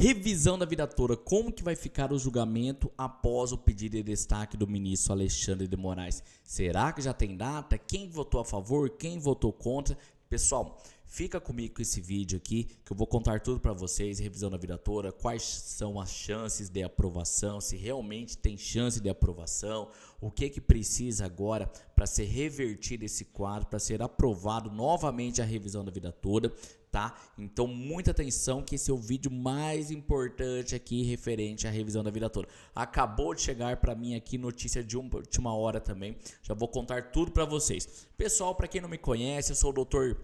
Revisão da vida toda, como que vai ficar o julgamento após o pedido de destaque do ministro Alexandre de Moraes? Será que já tem data? Quem votou a favor? Quem votou contra? Pessoal, fica comigo com esse vídeo aqui, que eu vou contar tudo para vocês, revisão da vida toda, quais são as chances de aprovação, se realmente tem chance de aprovação, o que precisa agora para ser revertido esse quadro, para ser aprovado novamente a revisão da vida toda, tá? Então, muita atenção que esse é o vídeo mais importante aqui referente à revisão da vida toda. Acabou de chegar para mim aqui notícia de última hora também, já vou contar tudo para vocês. Pessoal, para quem não me conhece, eu sou o Dr.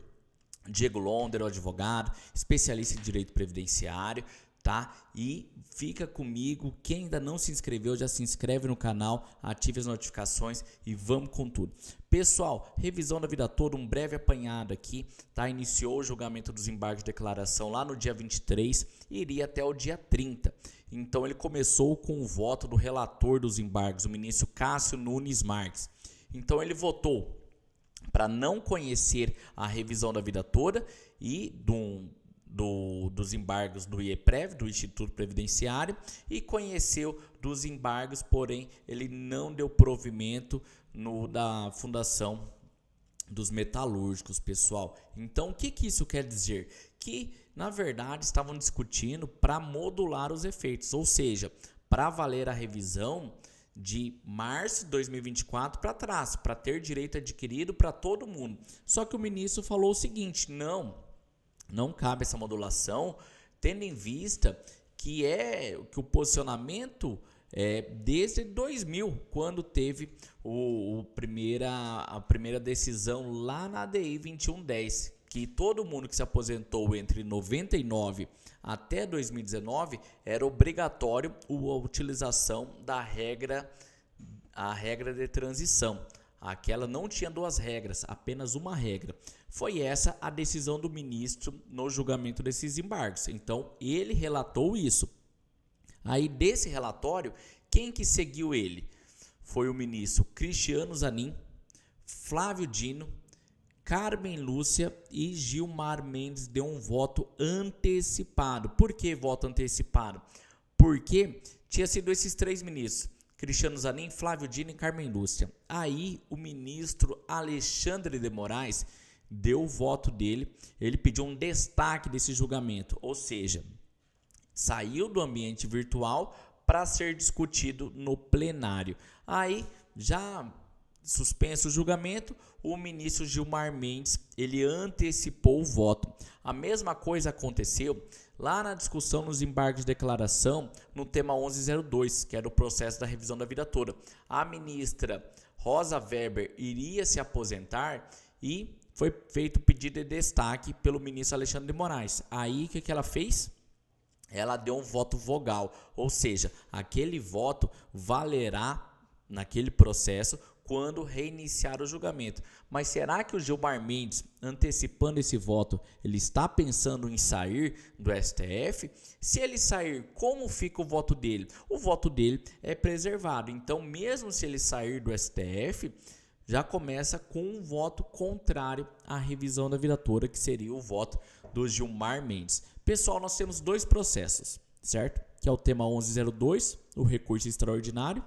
Diego Londero, advogado, especialista em direito previdenciário, tá? E fica comigo, quem ainda não se inscreveu, já se inscreve no canal, ative as notificações e vamos com tudo. Pessoal, revisão da vida toda, um breve apanhado aqui, tá? Iniciou o julgamento dos embargos de declaração lá no dia 23 e iria até o dia 30. Então ele começou com o voto do relator dos embargos, o ministro Cássio Nunes Marques. Então ele votou para não conhecer a revisão da vida toda e dos embargos do IEPREV, do Instituto Previdenciário, e conheceu dos embargos, porém ele não deu provimento da Fundação dos Metalúrgicos, pessoal. Então, o que isso quer dizer? Que, na verdade, estavam discutindo para modular os efeitos, ou seja, para valer a revisão de março de 2024 para trás, para ter direito adquirido para todo mundo. Só que o ministro falou o seguinte: não cabe essa modulação, tendo em vista que o posicionamento é desde 2000, quando teve a primeira decisão lá na ADI 2110, que todo mundo que se aposentou entre 99 até 2019 era obrigatório a utilização da a regra de transição. Aquela não tinha duas regras, apenas uma regra. Foi essa a decisão do ministro no julgamento desses embargos. Então, ele relatou isso. Aí, desse relatório, quem que seguiu ele? Foi o ministro Cristiano Zanin, Flávio Dino, Carmen Lúcia e Gilmar Mendes deu um voto antecipado. Por que voto antecipado? Porque tinha sido esses três ministros, Cristiano Zanin, Flávio Dino e Carmen Lúcia. Aí o ministro Alexandre de Moraes deu o voto dele, ele pediu um destaque desse julgamento, ou seja, saiu do ambiente virtual para ser discutido no plenário. Aí já suspenso o julgamento, o ministro Gilmar Mendes, ele antecipou o voto. A mesma coisa aconteceu lá na discussão nos embargos de declaração, no tema 1102, que era o processo da revisão da vida toda. A ministra Rosa Weber iria se aposentar e foi feito o pedido de destaque pelo ministro Alexandre de Moraes. Aí, o que ela fez? Ela deu um voto vogal, ou seja, aquele voto valerá naquele processo quando reiniciar o julgamento. Mas será que o Gilmar Mendes, antecipando esse voto, ele está pensando em sair do STF? Se ele sair, como fica o voto dele? O voto dele é preservado. Então, mesmo se ele sair do STF, já começa com um voto contrário à revisão da vida toda, que seria o voto do Gilmar Mendes. Pessoal, nós temos dois processos, certo? Que é o tema 1102, o recurso extraordinário,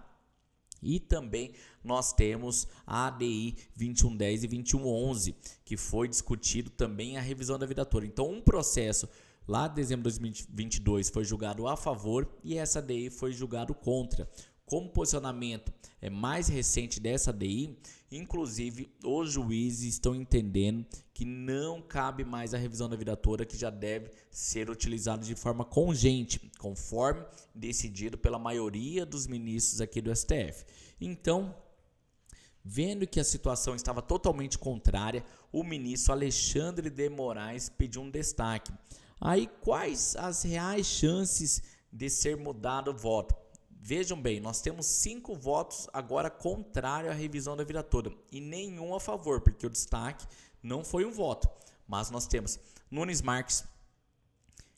e também nós temos a ADI 2110 e 2111, que foi discutido também a revisão da vida toda. Então, um processo lá de dezembro de 2022 foi julgado a favor e essa ADI foi julgado contra. Como o posicionamento é mais recente dessa ADI, inclusive os juízes estão entendendo que não cabe mais a revisão da vida toda, que já deve ser utilizado de forma congente, conforme decidido pela maioria dos ministros aqui do STF. Então, vendo que a situação estava totalmente contrária, o ministro Alexandre de Moraes pediu um destaque. Aí, quais as reais chances de ser mudado o voto? Vejam bem, nós temos 5 votos agora contrários à revisão da vida toda e nenhum a favor, porque o destaque não foi um voto. Mas nós temos Nunes Marques,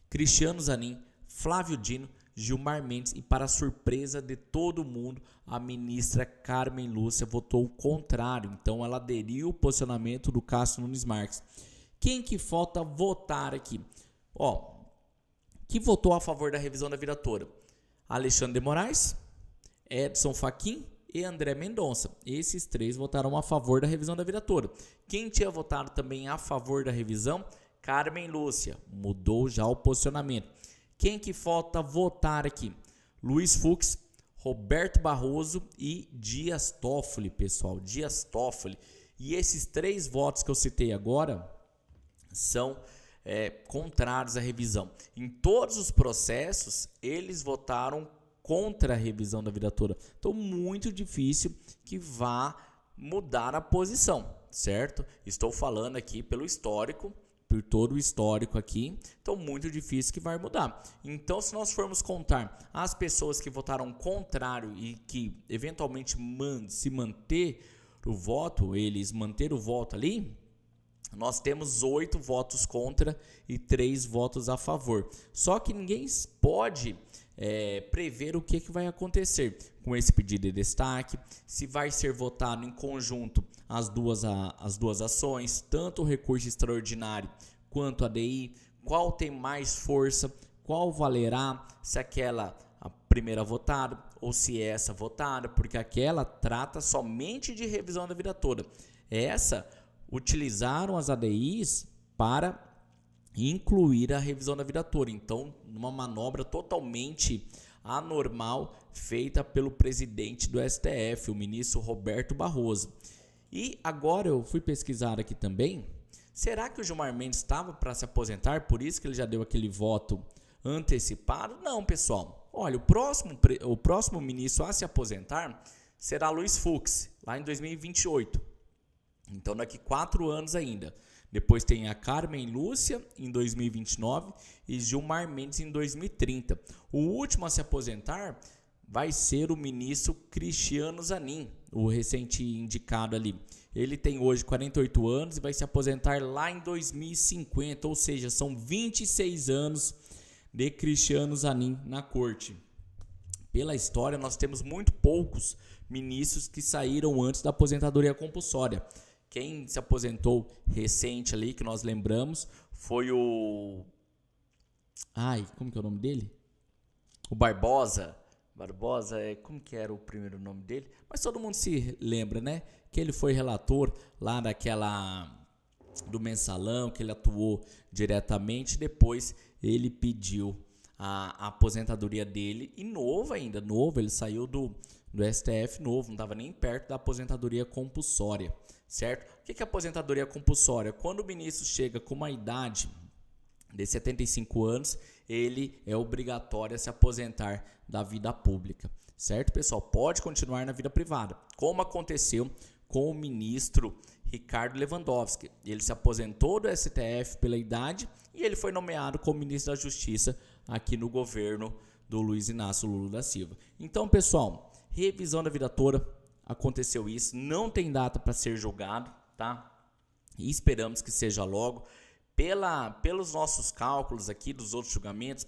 Cristiano Zanin, Flávio Dino, Gilmar Mendes e, para surpresa de todo mundo, a ministra Carmen Lúcia votou o contrário. Então ela aderiu ao posicionamento do Cássio Nunes Marques. Quem que falta votar aqui? que votou a favor da revisão da vida toda? Alexandre de Moraes, Edson Fachin e André Mendonça. Esses 3 votaram a favor da revisão da vida toda. Quem tinha votado também a favor da revisão? Carmen Lúcia. Mudou já o posicionamento. Quem que falta votar aqui? Luiz Fux, Roberto Barroso e Dias Toffoli, pessoal. Dias Toffoli. E esses 3 votos que eu citei agora são contrários à revisão. Em todos os processos, eles votaram contra a revisão da vida toda. Então, muito difícil que vá mudar a posição, certo? Estou falando aqui pelo histórico, por todo o histórico aqui. Então, muito difícil que vai mudar. Então, se nós formos contar as pessoas que votaram contrário e que eventualmente se manter o voto, eles manter o voto ali, nós temos 8 votos contra e 3 votos a favor. Só que ninguém pode prever o que vai acontecer com esse pedido de destaque, se vai ser votado em conjunto as duas ações, tanto o recurso extraordinário quanto a ADI, qual tem mais força, qual valerá, se aquela a primeira votada ou se essa votada, porque aquela trata somente de revisão da vida toda. Essa utilizaram as ADIs para incluir a revisão da vida toda. Então, uma manobra totalmente anormal feita pelo presidente do STF, o ministro Roberto Barroso. E agora eu fui pesquisar aqui também, será que o Gilmar Mendes estava para se aposentar, por isso que ele já deu aquele voto antecipado? Não, pessoal. Olha, o próximo ministro a se aposentar será Luiz Fux, lá em 2028. Então, daqui 4 anos ainda. Depois tem a Carmen Lúcia em 2029 e Gilmar Mendes em 2030. O último a se aposentar vai ser o ministro Cristiano Zanin, o recente indicado ali. Ele tem hoje 48 anos e vai se aposentar lá em 2050, ou seja, são 26 anos de Cristiano Zanin na corte. Pela história, nós temos muito poucos ministros que saíram antes da aposentadoria compulsória. Quem se aposentou recente ali, que nós lembramos, foi o... como que é o nome dele? O Barbosa. Barbosa, como que era o primeiro nome dele? Mas todo mundo se lembra, né? Que ele foi relator lá do Mensalão, que ele atuou diretamente. Depois ele pediu a aposentadoria dele, e novo, ele saiu do STF novo, não estava nem perto da aposentadoria compulsória. Certo? O que é aposentadoria compulsória? Quando o ministro chega com uma idade de 75 anos, ele é obrigatório a se aposentar da vida pública. Certo, pessoal? Pode continuar na vida privada, como aconteceu com o ministro Ricardo Lewandowski. Ele se aposentou do STF pela idade e ele foi nomeado como ministro da Justiça aqui no governo do Luiz Inácio Lula da Silva. Então, pessoal, revisão da vida toda. Aconteceu isso, não tem data para ser julgado, tá? E esperamos que seja logo. Pelos nossos cálculos aqui dos outros julgamentos,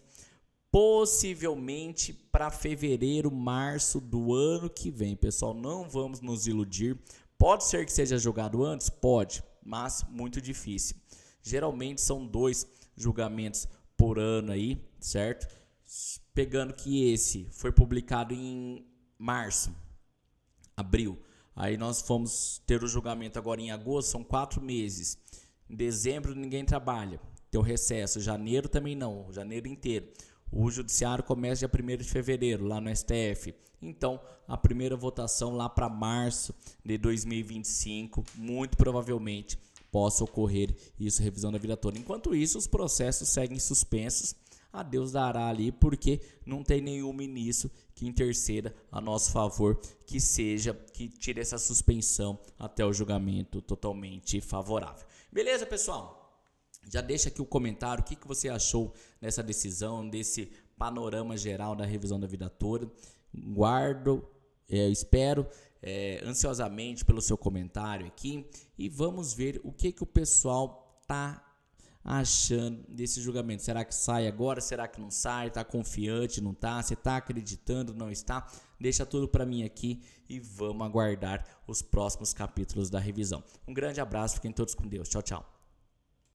possivelmente para fevereiro, março do ano que vem. Pessoal, não vamos nos iludir. Pode ser que seja julgado antes? Pode, mas muito difícil. Geralmente são 2 julgamentos por ano aí, certo? Pegando que esse foi publicado em março, abril, aí nós fomos ter o julgamento agora em agosto, são 4 meses. Em dezembro ninguém trabalha, tem o recesso. Janeiro também não, janeiro inteiro. O judiciário começa dia 1º de fevereiro lá no STF. Então, a primeira votação lá para março de 2025, muito provavelmente possa ocorrer isso, revisão da vida toda. Enquanto isso, os processos seguem suspensos. A Deus dará ali, porque não tem nenhum ministro que interceda a nosso favor, que tire essa suspensão até o julgamento totalmente favorável. Beleza, pessoal? Já deixa aqui o comentário, o que você achou dessa decisão, desse panorama geral da revisão da vida toda. Espero ansiosamente pelo seu comentário aqui e vamos ver o que o pessoal está achando desse julgamento. Será que sai agora? Será que não sai? Está confiante? Não está? Você está acreditando? Não está? Deixa tudo para mim aqui e vamos aguardar os próximos capítulos da revisão. Um grande abraço, fiquem todos com Deus. Tchau, tchau.